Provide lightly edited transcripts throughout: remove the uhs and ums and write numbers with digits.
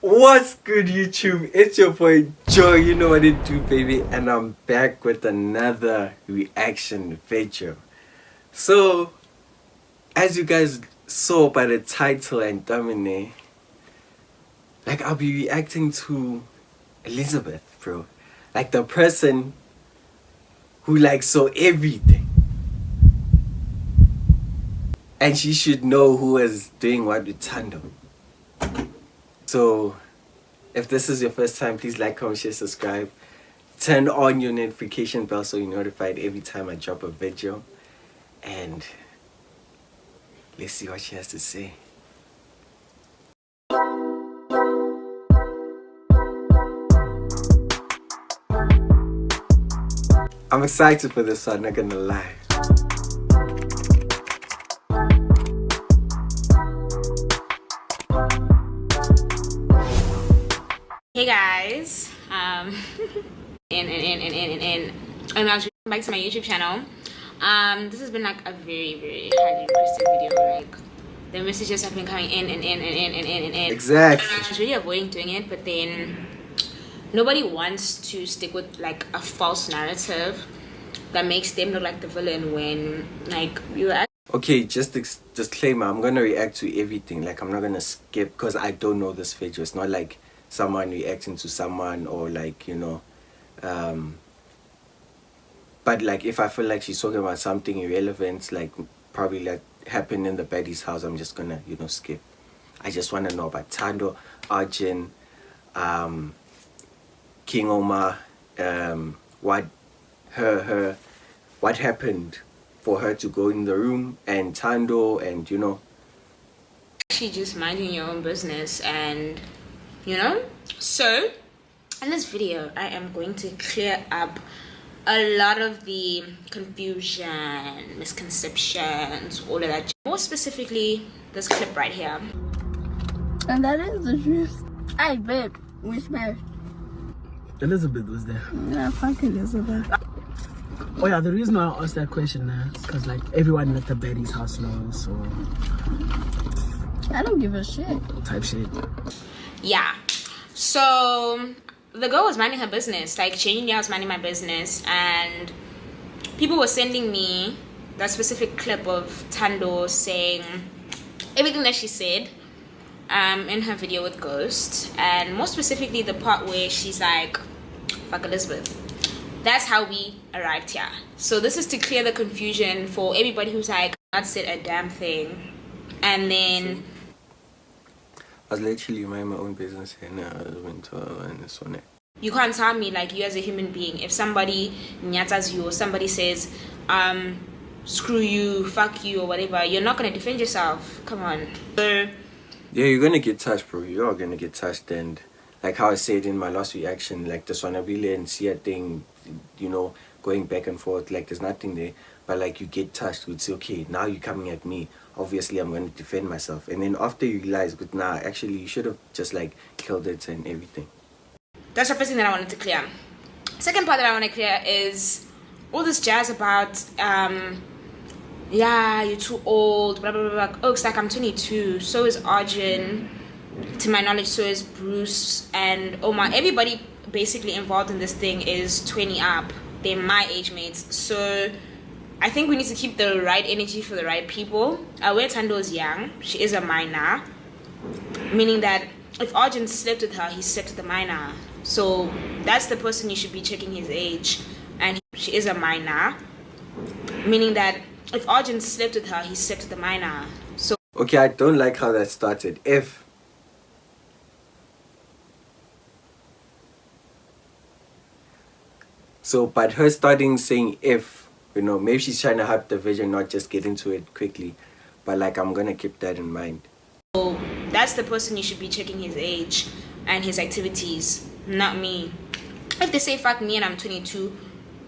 What's good, YouTube? It's your boy Joe, you know what it do, baby, and I'm back with another reaction video. So, as you guys saw by the title and thumbnail, like, I'll be reacting to Elizabeth, bro. Like, the person who saw everything. And she should know who is doing what with Thando. So, if this is your first time, please like, comment, share, subscribe. Turn on your notification bell so you're notified every time I drop a video. And let's see what she has to say. I'm excited for this one, not gonna lie. Hey guys, and I was back to my YouTube channel. This has been like a very highly requested video. Like, the messages have been coming in. Exactly. I was really avoiding doing it, but then nobody wants to stick with like a false narrative that makes them look like the villain when like you are. Okay, just disclaimer, I'm gonna react to everything. Like, I'm not gonna skip because I don't know this video. It's not like someone reacting to someone or like, you know, but like if I feel like she's talking about something irrelevant, like probably like happened in the baddie's house, I'm just gonna, you know, skip. I just want to know about Thando, Arjun, King Omar, what happened for her to go in the room, and Thando, and you know, She just minding your own business, and you know. So in this video I am going to clear up a lot of the confusion, misconceptions, all of that. More specifically, this clip right here. And that is the truth. Hey, babe, we smashed. Elizabeth was there. Yeah, fuck Elizabeth. Oh yeah, the reason why I asked that question is because like everyone at the baddie's house knows, so I don't give a shit. type shit. Yeah, so the girl was minding her business, like changing I was minding my business, and people were sending me that specific clip of Thando saying everything that she said in her video with Ghost, and more specifically the part where she's like, fuck Elizabeth. That's how we arrived here. So this is to clear the confusion for everybody who's like, not said a damn thing. And then I was literally minding my own business and I went to her and this one. you can't tell me, like, you as a human being, if somebody nyatas you or somebody says screw you, fuck you, or whatever, you're not gonna defend yourself. Come on. So Yeah, you're gonna get touched, bro. You are gonna get touched, and like how I said in my last reaction, like this one, I really and see a thing, you know, going back and forth, like there's nothing there, but like you get touched, you'd say, okay, now you're coming at me, obviously I'm going to defend myself, and then after you realize, but nah, actually you should have just like killed it and everything. that's the first thing that I wanted to clear. Second part that I want to clear is all this jazz about yeah, you're too old, blah blah blah. Oh, it's like I'm 22, so is Arjun, to my knowledge, so is Bruce and Omar. Everybody basically involved in this thing is 20 up. They're my age mates, so I think we need to keep the right energy for the right people. Where Thando is young, she is a minor, meaning that if Arjun slept with her, he slept with a minor. So that's the person you should be checking his age, and she is a minor, meaning that if Arjun slept with her, he slept with a minor. So Okay, I don't like how that started. So, but her starting saying if, you know, maybe she's trying to hype the vision, not just get into it quickly. But like, I'm gonna keep that in mind. So that's the person you should be checking his age and his activities, not me. If they say fuck me and I'm 22,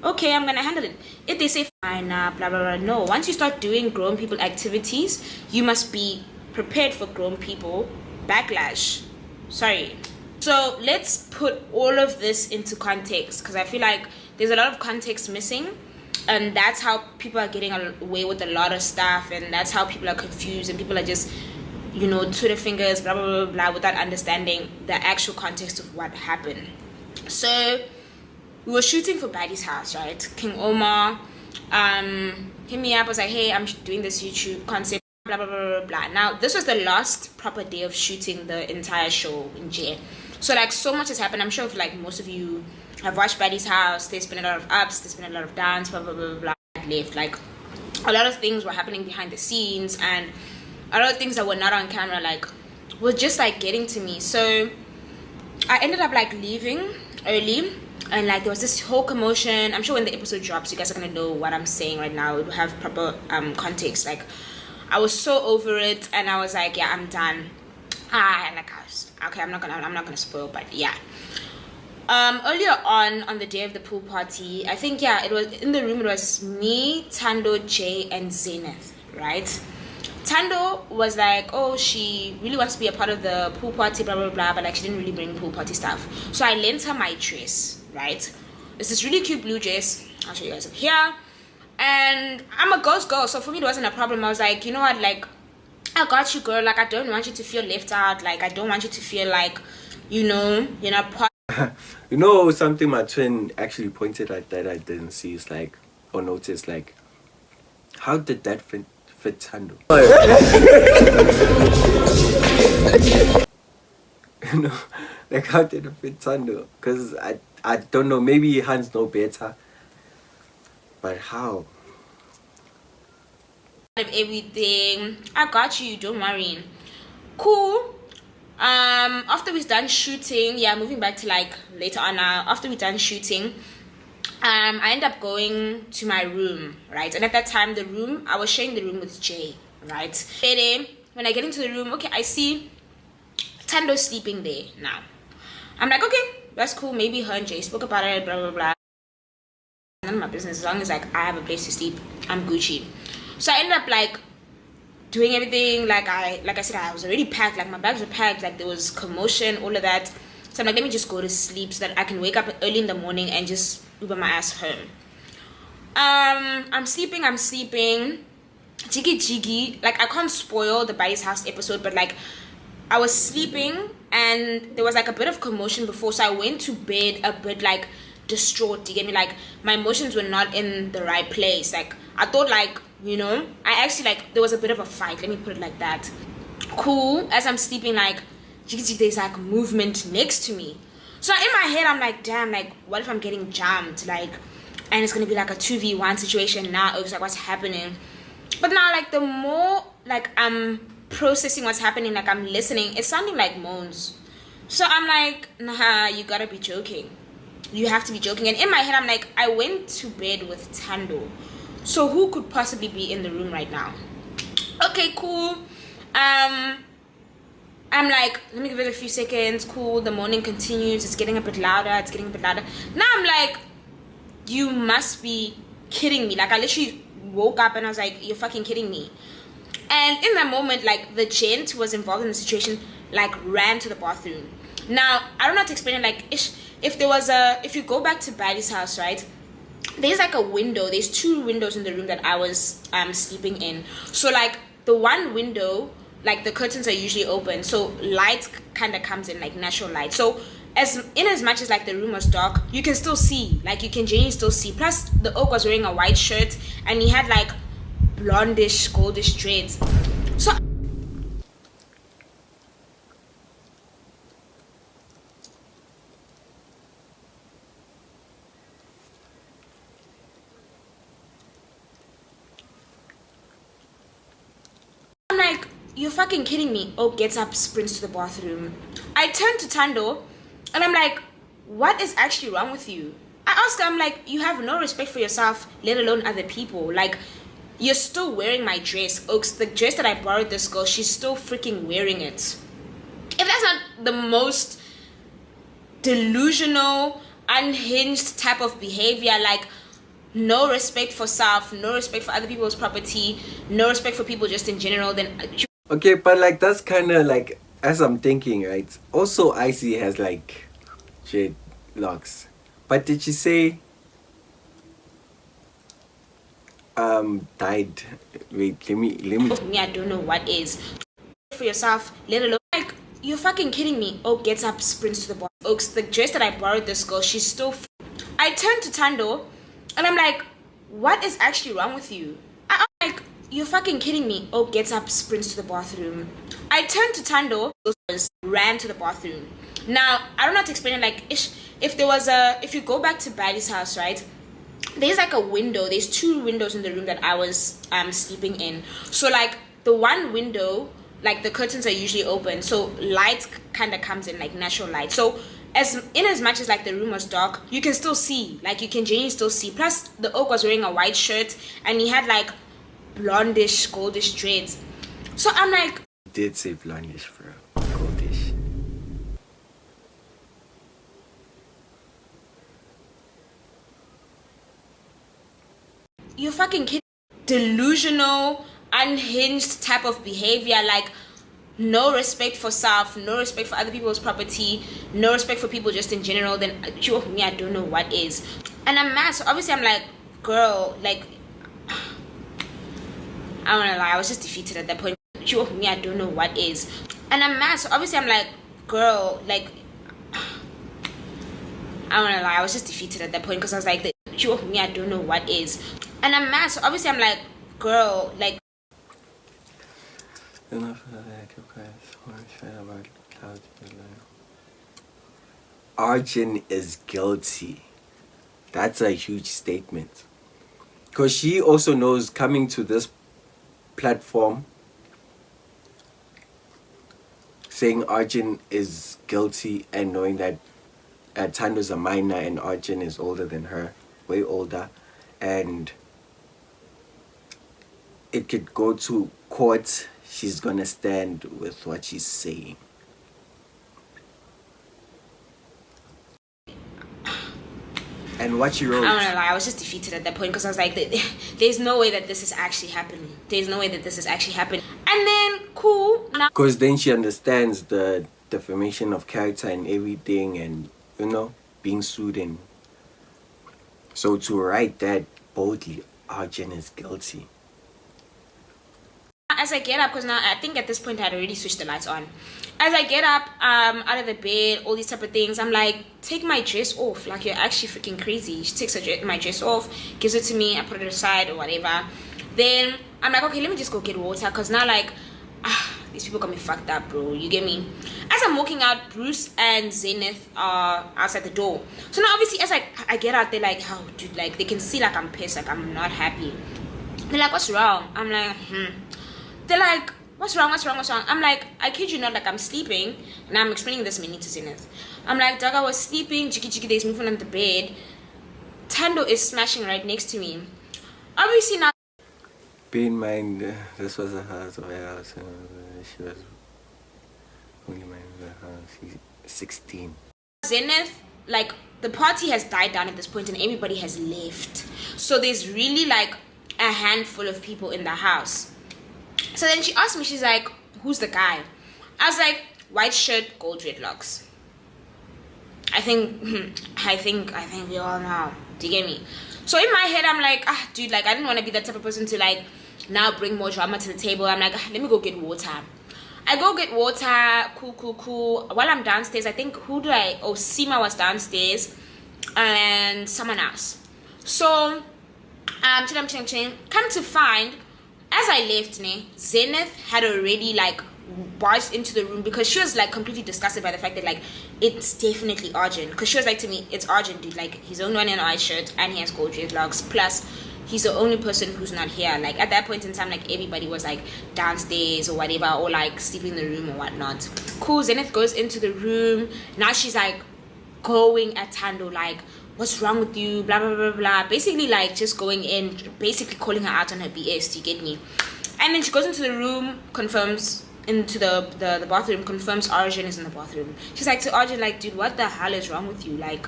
okay, I'm gonna handle it. If they say fine, blah blah blah, no. Once you start doing grown people activities, you must be prepared for grown people backlash. Sorry. So let's put all of this into context, because I feel like there's a lot of context missing, and that's how people are getting away with a lot of stuff, and that's how people are confused, and people are just Twitter fingers, blah, blah, blah, blah, without understanding the actual context of what happened. So we were shooting for Baddie's house, right? King Omar hit me up, was like, hey, I'm doing this YouTube concept, blah, blah, blah, blah, blah. Now, this was the last proper day of shooting the entire show in J. So, like, so much has happened. I'm sure if, like, most of you have watched Baddie's house, there's been a lot of ups, there's been a lot of downs, blah, blah, blah, blah, blah, left. Like, a lot of things were happening behind the scenes, and a lot of things that were not on camera, like, were just, like, getting to me. So, I ended up, like, leaving early, and, like, there was this whole commotion. I'm sure when the episode drops, you guys are gonna know what I'm saying right now. It will have proper context. Like, I was so over it, and I was like, yeah, I'm done. Okay, I'm not gonna spoil, but yeah. Earlier on the day of the pool party, I think, yeah, it was in the room. It was me, Tando, Jay, and Zenith, right? Tando was like, oh, she really wants to be a part of the pool party, blah, blah, blah, but, like, she didn't really bring pool party stuff. So I lent her my dress, right? It's this really cute blue dress. I'll show you guys up here. And I'm a ghost girl, so for me, it wasn't a problem. I was like, you know what, like, I got you, girl. Like, I don't want you to feel left out. Like, I don't want you to feel like, you're not part. Something my twin actually pointed at that I didn't see is like, or noticed, like, how did that fit Tando? Like, how did it fit Tando? Because I don't know, maybe Hans know better, but how? Of everything, I got you, don't worry. Cool. After we're done shooting, yeah, moving back to, like, later on now, after we're done shooting, I end up going to my room, right? And at that time, the room, I was sharing the room with Jay, right? When I get into the room, okay, I see Tando sleeping there now. I'm like, okay, that's cool. Maybe her and Jay spoke about it, blah, blah, blah. None of my business. As long as, like, I have a place to sleep, I'm Gucci. So I ended up, like, doing everything. Like I said, I was already packed. Like, my bags were packed. Like, there was commotion, all of that. So I'm like, let me just go to sleep so that I can wake up early in the morning and just Uber my ass home. I'm sleeping. Jiggy. Like, I can't spoil the Baddie's house episode, but, like, I was sleeping and there was, like, a bit of commotion before. So I went to bed a bit, like, distraught. You get me? Like, my emotions were not in the right place. Like, I thought, like, I actually, like, there was a bit of a fight, let me put it like that. Cool. As I'm sleeping, like, there's, like, movement next to me. So in my head, I'm like, damn, like, what if I'm getting jammed? Like, and it's gonna be like a 2v1 situation now. It's like, what's happening? But now, like, the more, like, I'm processing what's happening, like, I'm listening, it's sounding like moans. So I'm like, nah, you gotta be joking. You have to be joking. And in my head, I'm like, I went to bed with Tando. So who could possibly be in the room right now? Okay, cool. I'm like, let me give it a few seconds. Cool. The moaning continues. It's getting a bit louder. Now I'm like, you must be kidding me. Like, I literally woke up and I was like, you're fucking kidding me. And in that moment, like, the gent who was involved in the situation, like, ran to the bathroom. Now, I don't know how to explain it. Like, if you go back to Baddie's house, right? There's, like, a window. There's 2 windows in the room that I was sleeping in. So, like, the one window, like, the curtains are usually open. So light kind of comes in, like, natural light. So as much as, like, the room was dark, you can still see. Like, you can genuinely still see. Plus, the oak was wearing a white shirt. And he had, like, blondish, goldish dreads. So I'm like, you're fucking kidding me. Oak gets up, sprints to the bathroom. I turn to Tando and I'm like, what is actually wrong with you? I asked her, I'm like, you have no respect for yourself, let alone other people. Like, you're still wearing my dress. Oaks, the dress that I borrowed this girl, she's still freaking wearing it. If that's not the most delusional, unhinged type of behavior, like, no respect for self, no respect for other people's property, no respect for people just in general, then... Okay, but, like, that's kind of, like, as I'm thinking, right? Also, Icy has, like, dreadlocks. But did she say... died? Wait, let me... Me, I don't know what is. for yourself, let alone like you're fucking kidding me. Oak gets up, sprints to the bar. Oak's the dress that I borrowed this girl, she's still I turned to Tando and I'm like, what is actually wrong with you? I'm like, you're fucking kidding me. Oak gets up, sprints to the bathroom. I turned to Tando, ran to the bathroom. Now I don't know how to explain it. Like if you go back to Baddie's house, right, there's like a window, there's 2 windows in the room that I was sleeping in. So like the one window, like the curtains are usually open, so light kind of comes in, like natural light. So as much as like the room was dark, you can still see, like you can genuinely still see. Plus the Oak was wearing a white shirt and he had like blondish, goldish dreads. So I'm like, Did say blondish, bro. Goldish. you're fucking kidding. Delusional, unhinged type of behavior, like no respect for self, no respect for other people's property, no respect for people just in general. Then me, I don't know what is. And I'm mad. So obviously I'm like, girl, like I don't wanna lie, I was just defeated at that point. Me, I don't know what is. And I'm mad. So obviously I'm like, girl, like I don't wanna lie, I was just defeated at that point because I was like, me, I don't know what is. And I'm mad. So obviously I'm like, girl, like Arjun is guilty. That's a huge statement. Because she also knows, coming to this platform saying Arjun is guilty and knowing that Tando's a minor and Arjun is older than her, way older, and it could go to court, she's gonna stand with what she's saying. And what she wrote, I don't wanna lie, I was just defeated at that point because I was like, there's no way that this is actually happening. There's no way that this is actually happening. And then, cool. because then she understands the defamation of character and everything, and being sued. And so to write that boldly, Arjun is guilty. As I get up, because now I think at this point I had already switched the lights on. As I get up out of the bed, all these type of things, I'm like, take my dress off. Like, you're actually freaking crazy. She takes my dress off, gives it to me, I put it aside or whatever. Then I'm like, okay, let me just go get water, because now like these people got me fucked up, bro. You get me? As I'm walking out, Bruce and Zenith are outside the door. So now obviously as I get out, they're like, oh dude, like they can see like I'm pissed, like I'm not happy. They're like, what's wrong? I'm like, They're like, what's wrong? I'm like, I kid you not, like I'm sleeping. And I'm explaining this many to Zenith. I'm like, Daga was sleeping, Jiki there's moving on the bed. Tando is smashing right next to me. Obviously now, Bear in mind, this was a house of a house. She was only 16. Zenith, like the party has died down at this point and everybody has left. So there's really like a handful of people in the house. So then she asked me, she's like, who's the guy? I was like, white shirt, gold dreadlocks. I think we all know. Do you get me? So in my head, I'm like, dude, like I didn't want to be that type of person to like now bring more drama to the table. I'm like, let me go get water. I go get water, cool. While I'm downstairs, I think, Seema was downstairs and someone else. So, chilling. Come to find, as I left, Zenith had already like barged into the room because she was like completely disgusted by the fact that like it's definitely Arjun. Because she was like to me, it's Arjun, dude. Like he's the only one in a white shirt and he has gold dreadlocks. Plus, he's the only person who's not here. Like at that point in time, like everybody was like downstairs or whatever, or like sleeping in the room or whatnot. Cool. Zenith goes into the room. Now she's like going at Tando, like, what's wrong with you, blah blah blah blah, basically like just going in, basically calling her out on her BS. Do you get me? And then she goes into the room, confirms into the bathroom, confirms Arjun is in the bathroom. She's like to Arjun, like, dude, what the hell is wrong with you? Like,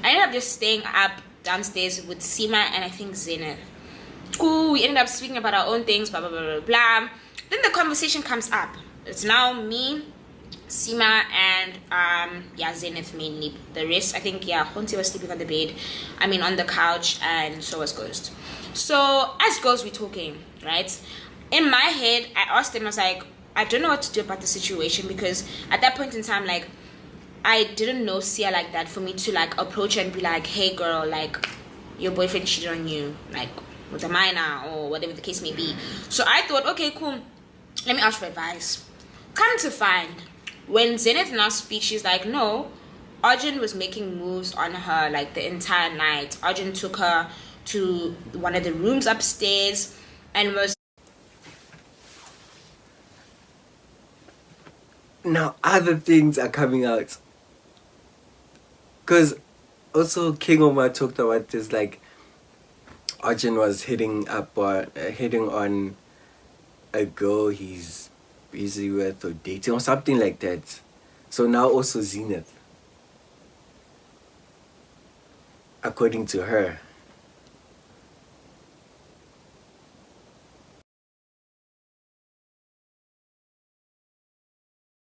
I ended up just staying up downstairs with Seema and I think Zenith. Cool, we ended up speaking about our own things, blah blah blah blah. Then the conversation comes up. It's now me, Seema, and Zenith mainly. The rest, I think, Honti was sleeping on the bed, on the couch, and so was Ghost. So as girls, we're talking, right? In my head, I asked them, I was like, I don't know what to do about the situation, because at that point in time, like, I didn't know Sia like that for me to like approach her and be like, hey girl, like, your boyfriend cheated on you, like, with a minor or whatever the case may be. So I thought, okay, cool, let me ask for advice. Come to find, when Zenith now speaks, she's like, no, Arjun was making moves on her like the entire night. Arjun took her to one of the rooms upstairs and was... Now other things are coming out. Because also King Omar talked about this, like Arjun was hitting on a girl he's busy with or dating or something like that. So now also Zenith, according to her.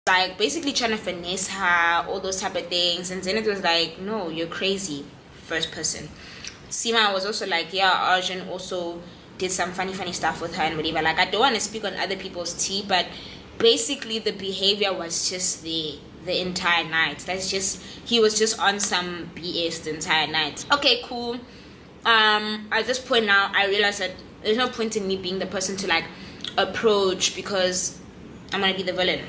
Like basically trying to finesse her, all those type of things, and Zenith was like, no, you're crazy, first person. Seema was also like, yeah, Arjun also did some funny stuff with her and whatever. Like, I don't want to speak on other people's tea, but basically the behavior was just there the entire night. That's just, he was just on some BS the entire night. Okay, cool. At this point now, I realized that there's no point in me being the person to like approach, because I'm gonna be the villain,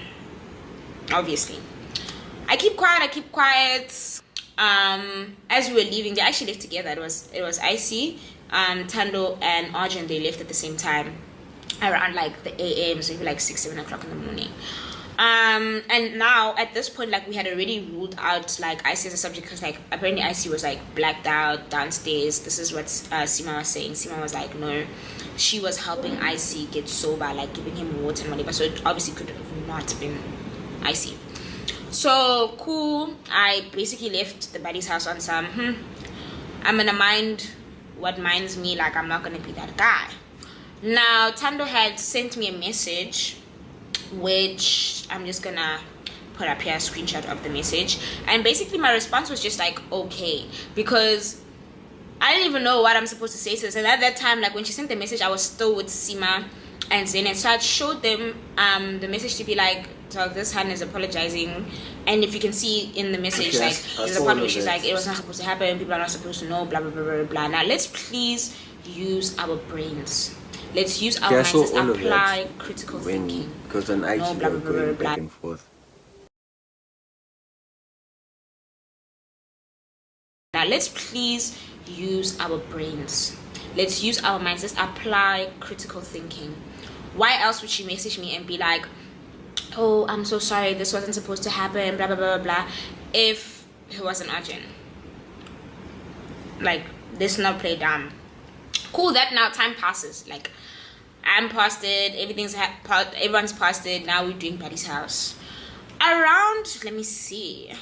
obviously. I keep quiet. As we were leaving, they actually left together. It was Icy, Tando and Arjun. They left at the same time around like the AM, so maybe like 6-7 o'clock in the morning. And now at this point, like, we had already ruled out like Icy as a subject, because like apparently Icy was like blacked out downstairs. This is what Seema was saying. Seema was like, no, she was helping Icy get sober, like giving him water and whatever, so it obviously could have not been Icy. So cool, I basically left the buddy's house on some I'm gonna mind what minds me, like I'm not gonna be that guy. Now Tando had sent me a message, which I'm just gonna put up here a screenshot of the message, and basically my response was just like, okay, because I didn't even know what I'm supposed to say to this. And at that time, like when she sent the message, I was still with Seema and Zenith, so I showed them the message to be like, so this hand is apologizing, and if you can see in the message, like there's a part where she's like, it was not supposed to happen, people are not supposed to know, blah blah blah blah blah. Now let's please use our brains, let's use our minds, let's apply critical thinking, because on IG no, blah, blah, blah, going blah, back and forth. Now let's please use our brains, let's use our minds, let's apply critical thinking. Why else would she message me and be like, oh, I'm so sorry, this wasn't supposed to happen, blah blah blah blah blah, if it wasn't Arjun? Like, let's not play dumb. Cool, that now time passes, like I'm past it, everyone's past it. Now we're doing Buddy's house around, let me see,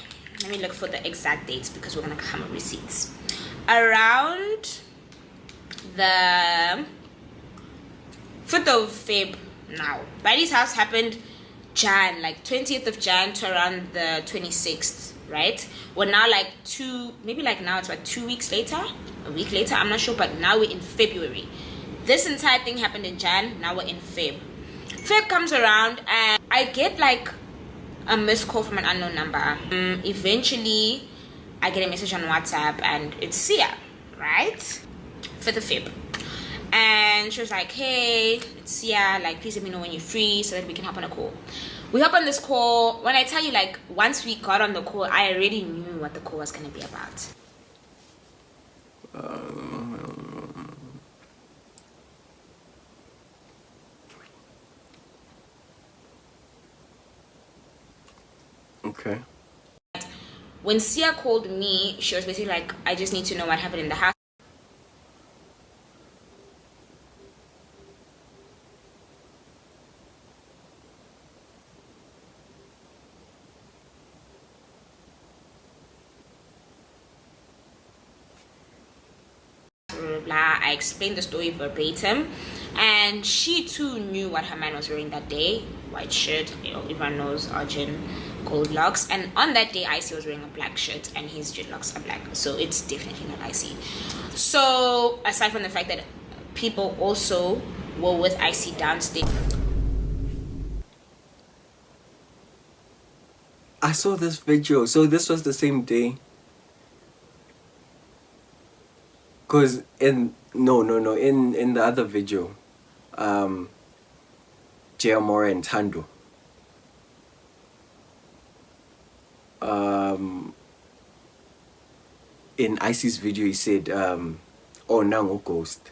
let me look for the exact dates, because we're gonna come with receipts. Around the 5th of Feb. Now Buddy's house happened Jan, like 20th of Jan to around the 26th, right? We're now like now it's like 2 weeks later, a week later, I'm not sure, but now we're in February. This entire thing happened in Jan, now we're in Feb. Feb comes around and I get like a missed call from an unknown number. Eventually I get a message on WhatsApp and it's Sia, right? 5th of Feb. And she was like, hey, it's Sia, like please let me know when you're free so that we can hop on a call. We hop on this call. When I tell you, like, once we got on the call, I already knew what the call was going to be about. Okay. When Sia called me, she was basically like, I just need to know what happened in the house. I explained the story verbatim, and she too knew what her man was wearing that day. White shirt, you know, everyone knows Arjun, gold locks, and on that day Icy was wearing a black shirt and his dreadlocks are black, so it's definitely not Icy. So aside from the fact that people also were with Icy downstairs, I saw this video. So this was the same day. Cause in in the other video, Jayamora and Tando. In Icy's video, he said, "Oh, now ghost,"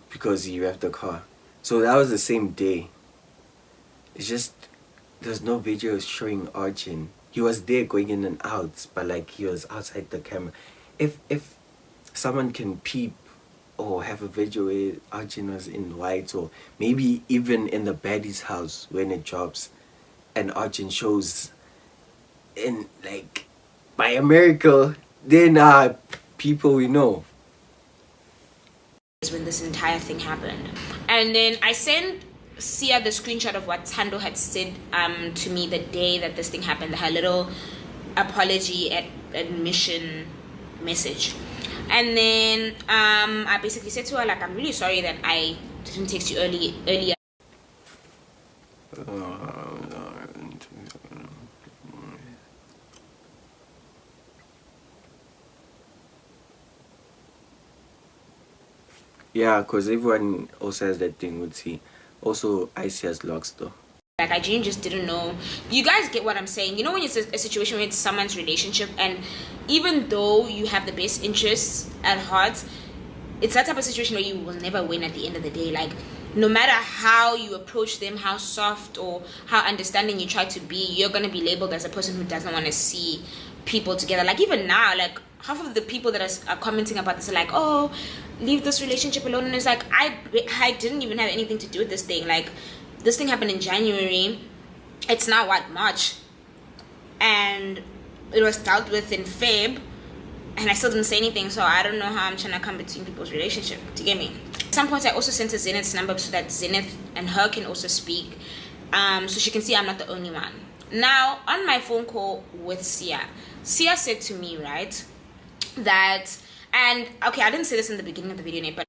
because he left the car. So that was the same day. It's just there's no video showing Arjun. He was there going in and out, but like he was outside the camera. If someone can peep or have a video where Arjun was in white, or maybe even in the baddie's house when it drops, and Arjun shows in like by a miracle, then people we know. When this entire thing happened, and then I sent Sia the screenshot of what Tando had said to me the day that this thing happened, her little apology admission message. And then I basically said to her, like, I'm really sorry that I didn't text you earlier. Yeah, because everyone also has that thing with C. Also, Icy has locks though. Like, I genuinely just didn't know. You guys get what I'm saying. You know, when it's a situation where it's someone's relationship, and even though you have the best interests at heart, it's that type of situation where you will never win at the end of the day. Like, no matter how you approach them, how soft or how understanding you try to be, you're going to be labeled as a person who doesn't want to see people together. Like, even now, like, half of the people that are commenting about this are like, oh, leave this relationship alone. And it's like, I didn't even have anything to do with this thing. Like, this thing happened in January. It's now what, March, and it was dealt with in Feb, and I still didn't say anything. So I don't know how I'm trying to come between people's relationship. Do you get me? At some point I also sent her Zenith's number so that Zenith and her can also speak, so she can see I'm not the only one. Now, on my phone call with Sia said to me, right, that, and okay, I didn't say this in the beginning of the video, but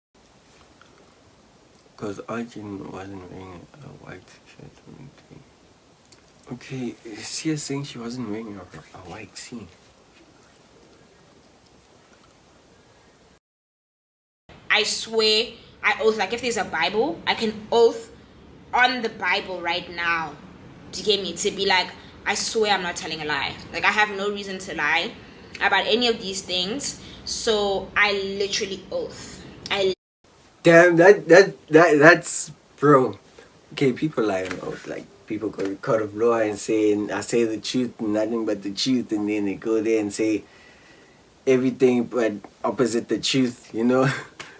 because Arjun wasn't wearing a white shirt or anything. Okay, Sia saying she wasn't wearing a white tee. I swear, I oath, like if there's a Bible, I can oath on the Bible right now to get me to be like, I swear I'm not telling a lie. Like, I have no reason to lie about any of these things. So I literally oath. Damn, that's bro. Okay, people lie on oath. Like, people go to court of law and say, I say the truth and nothing but the truth, and then they go there and say everything but opposite the truth, you know.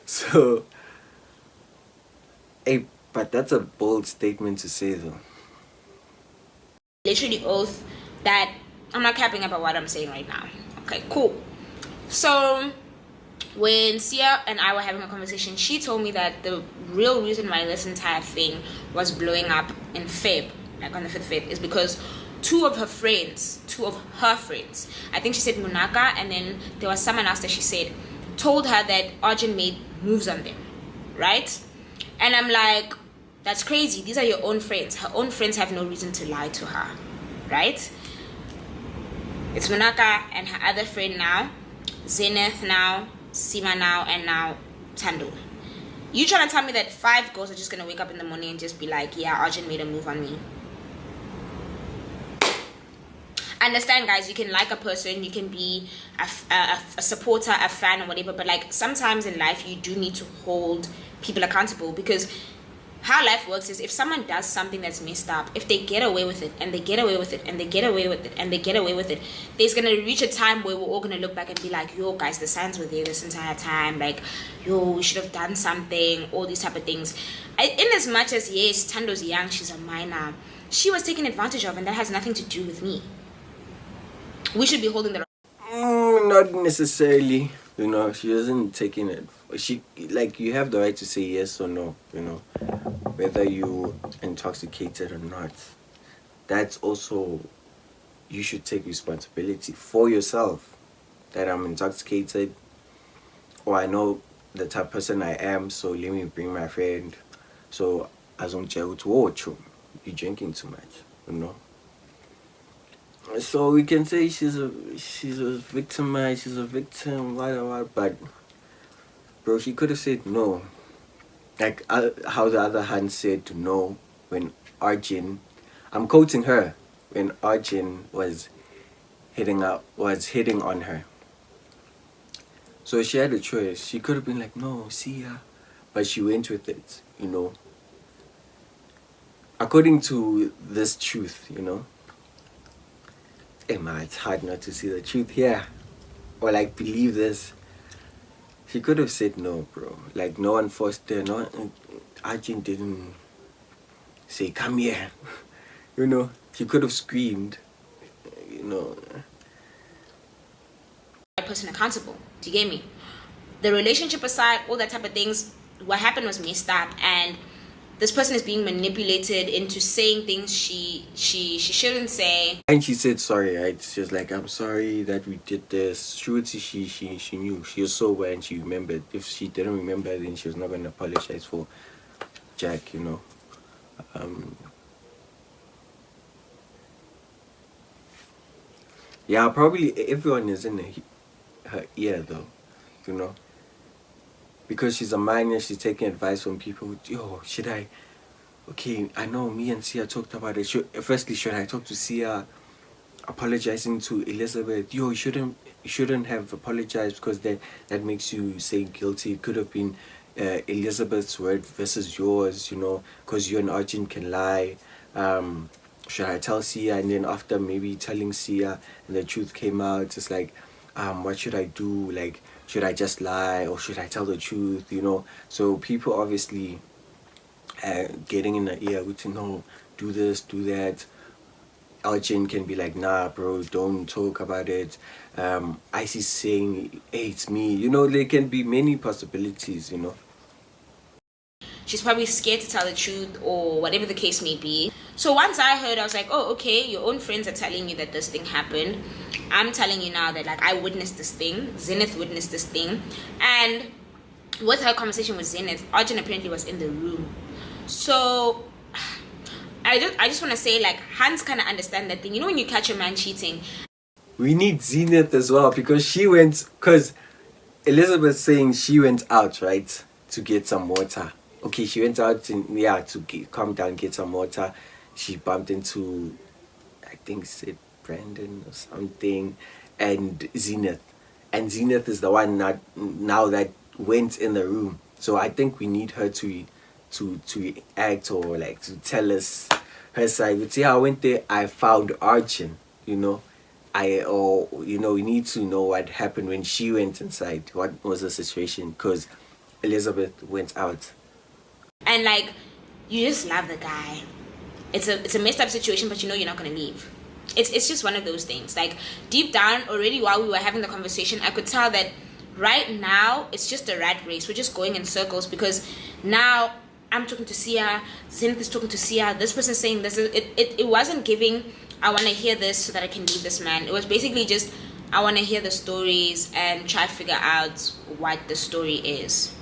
So, hey, but that's a bold statement to say though. Literally oath that I'm not capping about what I'm saying right now. Okay, cool. So when Sia and I were having a conversation, she told me that the real reason why this entire thing was blowing up in Feb, like on the 5th of Feb, is because two of her friends, I think she said Munaka, and then there was someone else that she said, told her that Arjun made moves on them, right? And I'm like, that's crazy. These are your own friends. Her own friends have no reason to lie to her, right? It's Munaka and her other friend now, Zenith now, Sima now, and now Tando. You trying to tell me that 5 girls are just gonna wake up in the morning and just be like, yeah, Arjun made a move on me? Understand, guys, you can like a person, you can be a supporter, a fan, or whatever, but like sometimes in life you do need to hold people accountable, because how life works is if someone does something that's messed up, if they get away with it and they get away with it and they get away with it and they get away with it, there's gonna reach a time where we're all gonna look back and be like, yo guys, the signs were there this entire time, like, yo, we should have done something, all these type of things. In as much as, yes, Tando's young, she's a minor, she was taken advantage of, and that has nothing to do with me. We should be holding the not necessarily, you know. She wasn't taking it. She, like, you have the right to say yes or no, you know, whether you intoxicated or not. That's also, you should take responsibility for yourself. That I'm intoxicated, or I know the type of person I am, so let me bring my friend. So I don't care to watch you. You're drinking too much, you know. So we can say she's a victimized, she's a victim, whatever. But bro, she could have said no, like how the other hand said no when Arjun. I'm quoting her when Arjun was hitting on her. So she had a choice. She could have been like, no, see ya, but she went with it. According to this truth, Emma, it's hard not to see the truth here or like believe this. She could have said no, bro. Like no one forced her. Arjun didn't say come here. She could have screamed. Person accountable. Do you get me? The relationship aside, all that type of things, what happened was messed up, and this person is being manipulated into saying things she shouldn't say. And she said sorry, right? She was like, I'm sorry that we did this. Truly, she knew. She was sober and she remembered. If she didn't remember, then she was not going to apologize for Jack, Yeah, probably everyone is in her ear though, because she's a minor. She's taking advice from people. Yo, should I? Okay, I know me and Sia talked about it. Firstly, should I talk to Sia, apologizing to Elizabeth? Yo, you shouldn't have apologized because that makes you say guilty. It could have been Elizabeth's word versus yours, because you and Arjun can lie. Should I tell Sia? And then after maybe telling Sia and the truth came out, it's like, what should I do? Like, should I just lie or should I tell the truth? So people obviously getting in the ear with no, do this, do that. Arjun can be like, nah, bro, don't talk about it. Icy's saying, hey, it's me. There can be many possibilities. She's probably scared to tell the truth or whatever the case may be. So once I heard, I was like, oh, okay, your own friends are telling you that this thing happened. I'm telling you now that, like, I witnessed this thing. Zenith witnessed this thing. And with her conversation with Zenith, Arjun apparently was in the room. So I just want to say, like, Hans kind of understand that thing. When you catch a man cheating. We need Zenith as well because because Elizabeth's saying she went out, right, to get some water. Okay, she went out to calm down, get some water. She bumped into, I think, said Brandon or something, and Zenith. And Zenith is the one now that went in the room. So I think we need her to act or like to tell us her side. We say, I went there, I found Arjun, we need to know what happened when she went inside. What was the situation? Because Elizabeth went out. And like, you just love the guy. It's a messed up situation, but you're not gonna leave. It's just one of those things. Like, deep down already, while we were having the conversation, I could tell that right now it's just a rat race. We're just going in circles because now I'm talking to Sia, Zenith is talking to Sia, this person's saying this. It wasn't giving, I want to hear this so that I can leave this man. It was basically just, I want to hear the stories and try to figure out what the story is.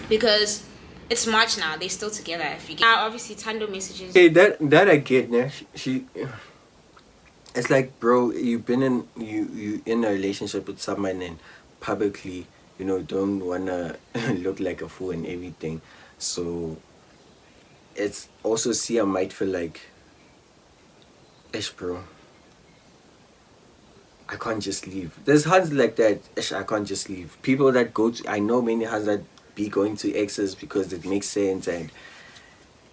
Because it's March now, they're still together. If you get, now obviously Tando messages. Hey, that I get, yeah. She it's like, bro, you've been you in a relationship with someone and publicly, don't wanna look like a fool and everything. So it's also Sia might feel like, ish, bro, I can't just leave. There's Hans like that, ish, I can't just leave. People that I know many Hans that be going to exes because it makes sense, and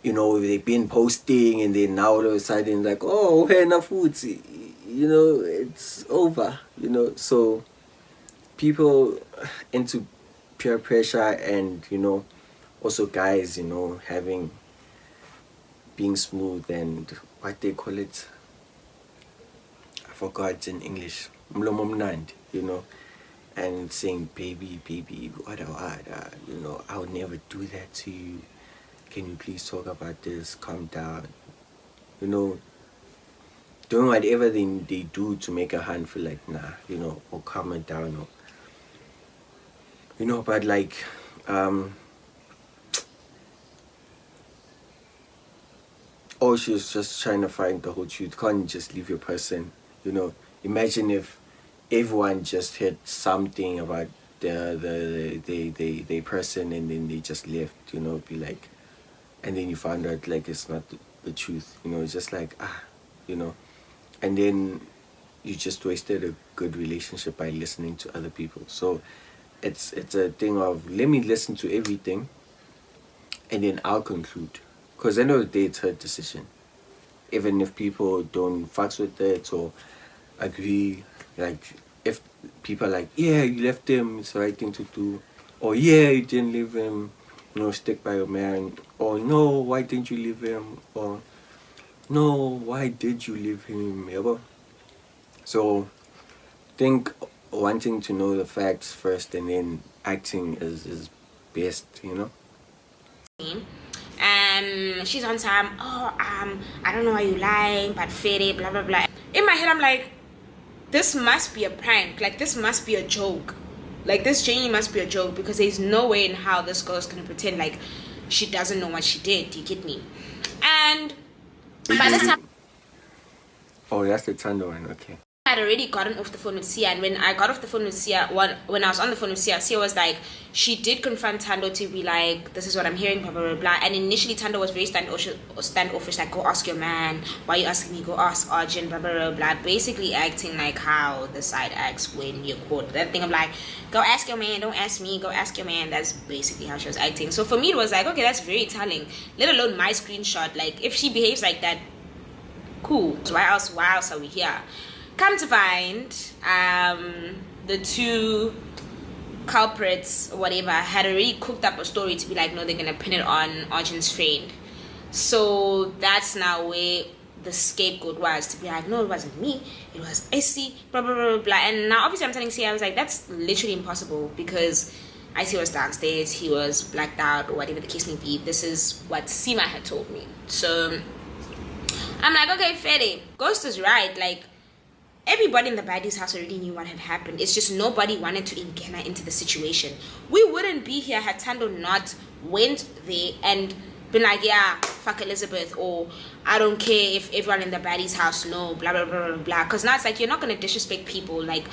they've been posting and then now all of a sudden like, oh, enough food, it's over, so people into peer pressure and also guys being smooth and what they call it, I forgot in English, mlomo mnandi, and saying baby, what, I'll never do that to you. Can you please talk about this? Calm down. Doing whatever they do to make a hand feel like, nah, or calm it down, or but like she was just trying to find the whole truth. Can't just leave your person You know, imagine if everyone just heard something about the person and then they just left, you know, be like, and then you found out like it's not the truth, you know, it's just like, you know, and then you just wasted a good relationship by listening to other people. So it's a thing of, let me listen to everything and then I'll conclude, because I know the day it's her decision, even if people don't fucks with it or agree. Like if people are like, yeah, you left him, it's the right thing to do, or yeah, you didn't leave him, you know, stick by your man, or no, why didn't you leave him, or no, why did you leave him, ever? So I think wanting to know the facts first and then acting is best, you know. And she's on time. Oh, I don't know why you lying, but Fede, blah blah blah. In my head, I'm like, this must be a prank. Like, this must be a joke. Like, this genuinely must be a joke, because there's no way in how this girl's gonna pretend like she doesn't know what she did. Do you get me? And by this time, oh, that's the Tando one. Okay. I had already gotten off the phone with Sia, and when I got off the phone with Sia, when I was on the phone with Sia, Sia was like, she did confront Tando to be like, this is what I'm hearing, blah blah blah blah. And initially Tando was very standoffish, like, go ask your man, why are you asking me, go ask Arjun, blah blah blah blah, basically acting like how the side acts when you're caught. That thing of like, go ask your man, don't ask me, go ask your man. That's basically how she was acting. So for me it was like, okay, that's very telling, let alone my screenshot. Like, if she behaves like that, cool. So why else are we here? Come to find, the two culprits or whatever had already cooked up a story to be like, no, they're gonna pin it on Arjun's friend. So that's now where the scapegoat was, to be like, no, it wasn't me, it was Essie, blah blah blah blah. And now obviously I'm telling Sia, I was like, that's literally impossible, because Icy was downstairs, he was blacked out, or whatever the case may be. This is what Sima had told me. So I'm like, okay, Fede, Ghost is right. Like, everybody in the baddies house already knew what had happened. It's just nobody wanted to engage into the situation. We wouldn't be here had Tando not went there and been like, yeah, fuck Elizabeth, or I don't care if everyone in the baddies house know, blah blah blah blah blah. Because now it's like, you're not gonna disrespect people, like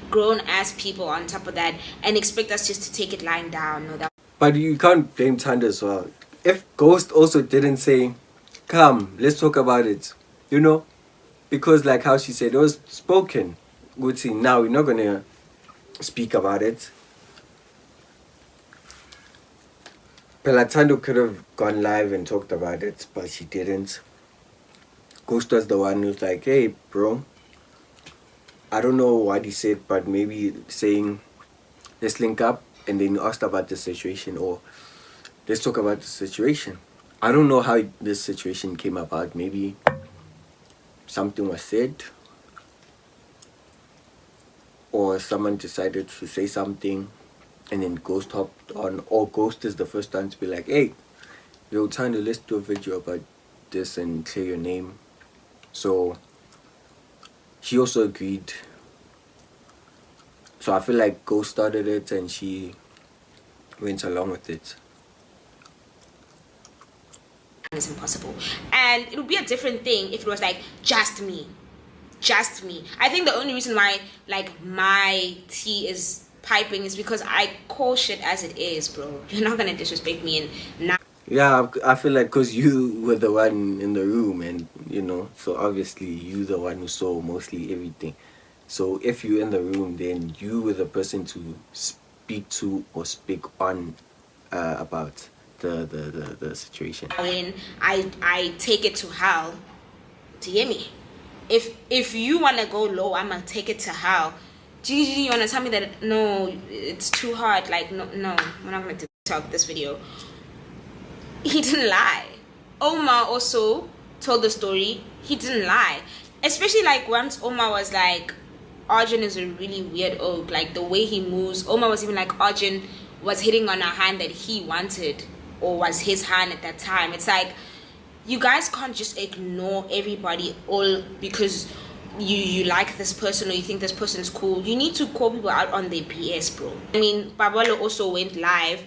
grown ass people on top of that, and expect us just to take it lying down. No, that. But you can't blame Tando as well. If Ghost also didn't say, come, let's talk about it, you know, because like how she said, it was spoken. Good thing. Now we're not gonna speak about it. Pelatando could have gone live and talked about it, but she didn't. Ghost was the one who's like, hey bro, I don't know what he said, but maybe saying, let's link up, and then asked about the situation, or let's talk about the situation. I don't know how this situation came about. Maybe something was said, or someone decided to say something, and then Ghost hopped on, or Ghost is the first time to be like, hey, yo, Tando, let's do a video about this and clear your name. So she also agreed. So I feel like Ghost started it and she went along with it. It's impossible. And it would be a different thing if it was like, just me. I think the only reason why like my tea is piping is because I call shit as it is, bro. You're not gonna disrespect me and now. Yeah, I feel like because you were the one in the room, and you know, so obviously you the one who saw mostly everything. So if you're in the room, then you were the person to speak to or speak on about the situation. When I take it to hell, do you hear me? If you wanna go low, I'ma take it to hell. Gigi, you wanna tell me that no, it's too hard? Like no, we're not gonna talk this video. He didn't lie. Omar also told the story. He didn't lie. Especially like once Omar was like, Arjun is a really weird oak. Like the way he moves. Omar was even like, Arjun was hitting on a hand that he wanted, or was his hand at that time. It's like, you guys can't just ignore everybody all because you like this person or you think this person's cool. You need to call people out on their BS, bro. I mean, Babalo also went live.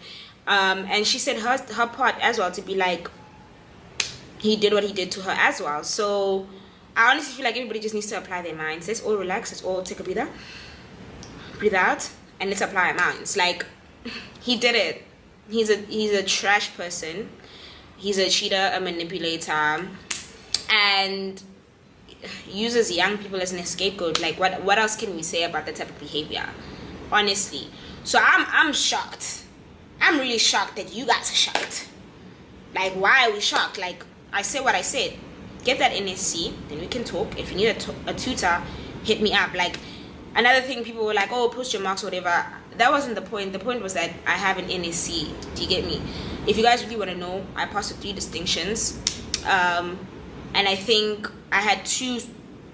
And she said her part as well, to be like, he did what he did to her as well. So I honestly feel like everybody just needs to apply their minds. Let's all relax. Let's all take a breather. Breathe out. And let's apply our minds. Like, he did it. He's a trash person. He's a cheater, a manipulator. And uses young people as an scapegoat. Like, what else can we say about that type of behavior? Honestly. So I'm shocked. I'm really shocked that you guys are shocked. Like, why are we shocked? Like, I said what I said. Get that NSC, then we can talk. If you need a tutor, hit me up. Like, another thing, people were like, oh, post your marks or whatever. That wasn't the point. The point was that I have an NSC. Do you get me? If you guys really want to know, I passed with 3 distinctions. And I think I had two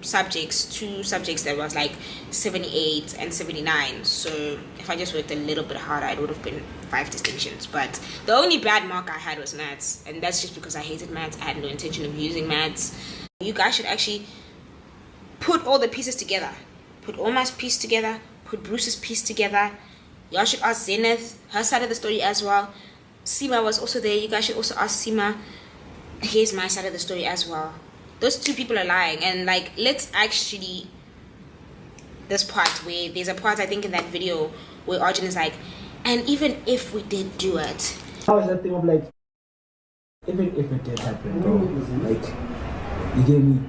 subjects that was like 78 and 79. So if I just worked a little bit harder, it would have been 5 distinctions. But the only bad mark I had was maths, and that's just because I hated maths. I had no intention of using maths. You guys should actually put all the pieces together. Put Omar's piece together, put Bruce's piece together. Y'all should ask Zenith her side of the story as well. Sima was also there. You guys should also ask Sima. Here's my side of the story as well. Those 2 people are lying. And like, let's actually, this part where there's a part I think in that video where Arjun is like, and even if we did do it, How is that thing of like, even if it did happen, bro, like, you get me?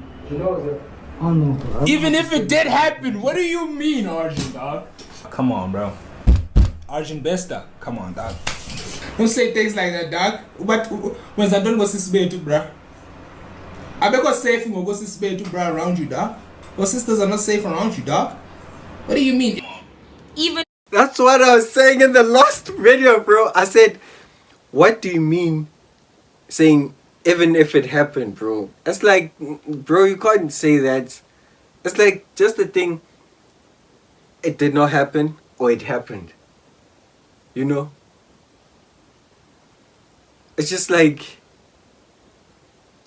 Oh no, bro. Even if it did happen, what do you mean, Arjun, dog? Come on, bro. Arjun Besta, come on, dog. Don't say things like that, dog. But when I don't go see to bro. I better go safe and go see to bro around you, dog. Your sisters are not safe around you, dog. What do you mean? even That's what I was saying in the last video, bro. I said, what do you mean saying even if it happened, bro? It's like, bro, you can't say that. It's like just the thing, it did not happen or it happened. You know? It's just like,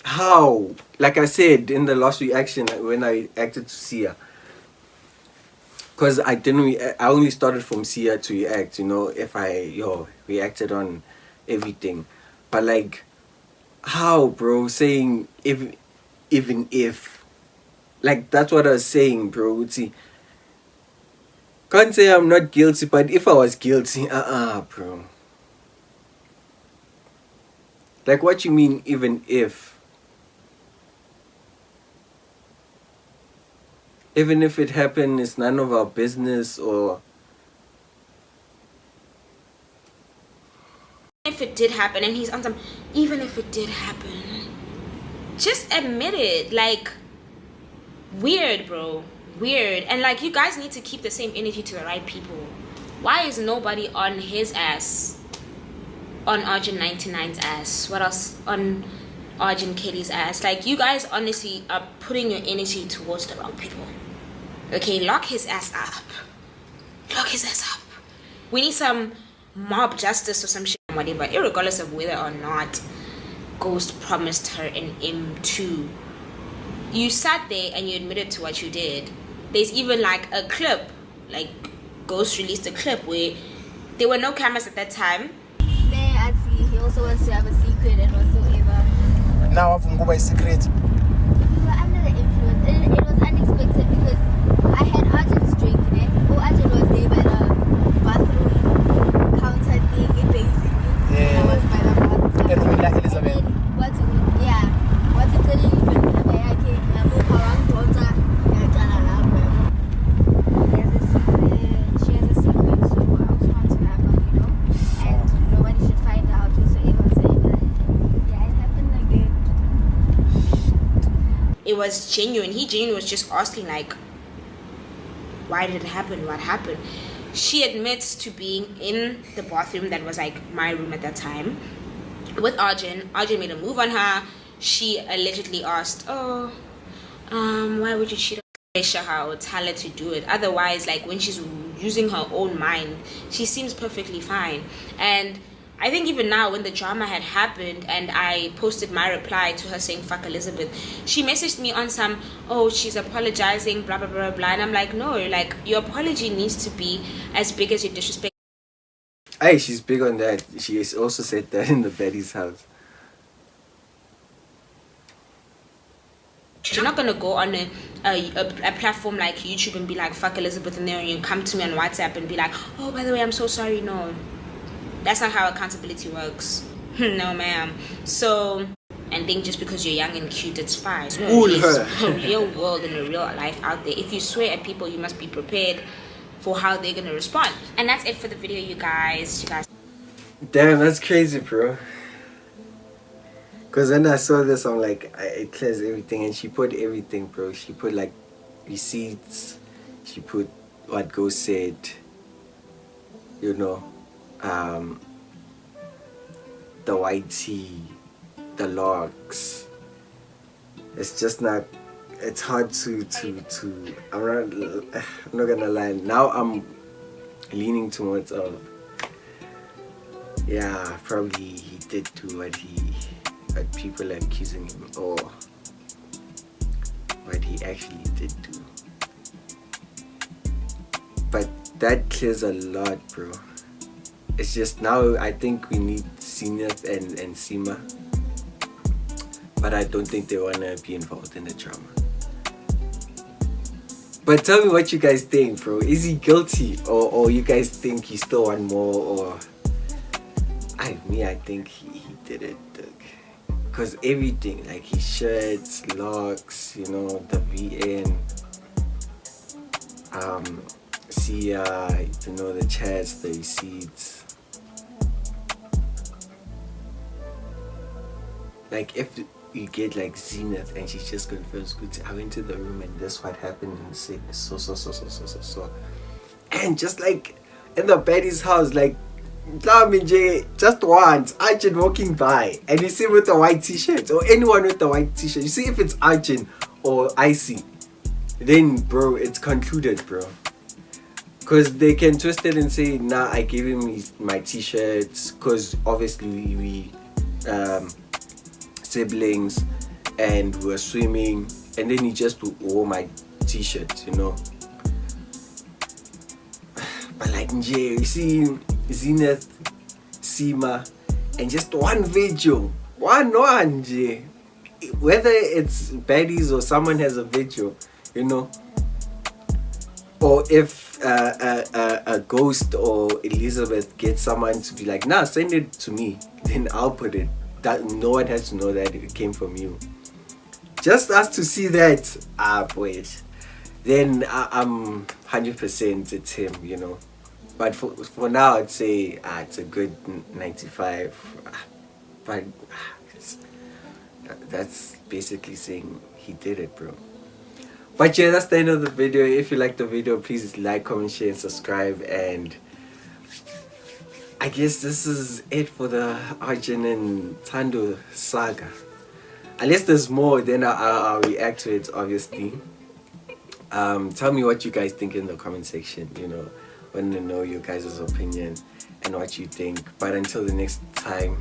how? Like I said in the last reaction when I acted to Sia. Because I only started from Sia to react, you know, if I reacted on everything. But like, how, bro? Saying even if, like, that's what I was saying, bro. See, can't say I'm not guilty, but if I was guilty, bro. Like, what you mean even if? Even if it happened, it's none of our business, or if it did happen, and he's on some, even if it did happen, just admit it. Like, weird, bro. Weird. And like, you guys need to keep the same energy to the right people. Why is nobody on his ass? On Arjun 99's ass? What else? On Arjun Kelly's ass? Like, you guys honestly are putting your energy towards the wrong people. Okay, lock his ass up. Lock his ass up. We need some mob justice or some shit, whatever, irregardless of whether or not Ghost promised her an M2. You sat there and you admitted to what you did. There's even like a clip, like Ghost released a clip where there were no cameras at that time. There, I see. He also wants to have a secret and whatsoever. Now I'm going to a secret. We were under the influence. It was unexpected because I had Arjun's drink, Arjun was there by the bathroom counter thing, basically. Yeah. And I was by the bathroom. Elizabeth. And then what's it telling you? She has a secret, so I was trying to have her, and nobody should find out whatsoever. Yeah, it happened like that. It was genuine. He genuinely was just asking like, why did it happen? What happened? She admits to being in the bathroom that was like my room at that time with Arjun. Arjun made a move on her. She allegedly asked, why would you cheat on pressure her or tell her to do it? Otherwise, like, when she's using her own mind, she seems perfectly fine. And I think even now, when the drama had happened and I posted my reply to her saying fuck Elizabeth, she messaged me on some, she's apologizing, blah blah blah blah, and I'm like, no, like, your apology needs to be as big as your disrespect. hey, she's big on that. She has also said that in the Betty's house. You're not gonna go on a platform like YouTube and be like, fuck Elizabeth and there, and you come to me on WhatsApp and be like, oh, by the way, I'm so sorry. No, that's not how accountability works. No, ma'am. So, and think just because you're young and cute, it's fine. No, there's a real world and a real life out there. If you swear at people, you must be prepared for how they're gonna respond. And that's it for the video, you guys. Damn, that's crazy, bro. Because when I saw this, I'm like, it clears everything. And she put everything, bro. She put like receipts. She put what Ghost said. You know, the white tea, the logs. It's just not. It's hard to. I'm not gonna lie. Now I'm leaning towards yeah, probably he did do what people are accusing him, or what he actually did do. But that clears a lot, bro. It's just now I think we need Zenith and Sima, but I don't think they wanna be involved in the drama. But tell me what you guys think, bro. Is he guilty, or you guys think he still want more, or I think he did it, because everything, like his shirts, locks, you know, the VN, you know, the chats, the receipts. Like if you get like Zenith and she just confirms, good, I went to the room and this what happened and said so, and just like in the baddie's house, like just once Arjun walking by and you see him with a white t-shirt, or anyone with a white t-shirt, you see if it's Arjun or Icy, then bro, it's concluded, bro. Because they can twist it and say, nah, I gave him my t-shirts because obviously we siblings and we were swimming, and then he just wore my t-shirt, you know. But like you see Zenith, Sima, and just one video, one J, whether it's baddies or someone has a video, you know, or if a Ghost or Elizabeth gets someone to be like, nah, send it to me, then I'll put it. That no one has to know that it came from you. Just us to see that, boy, then I'm 100% it's him, you know. But for now, I'd say it's a good 95. But that's basically saying he did it, bro. But yeah, that's the end of the video. If you like the video, please like, comment, share, and subscribe. And I guess this is it for the Arjun and Thando saga. Unless there's more, then I'll react to it, obviously. Tell me what you guys think in the comment section, you know. I want to know your guys' opinion and what you think. But until the next time,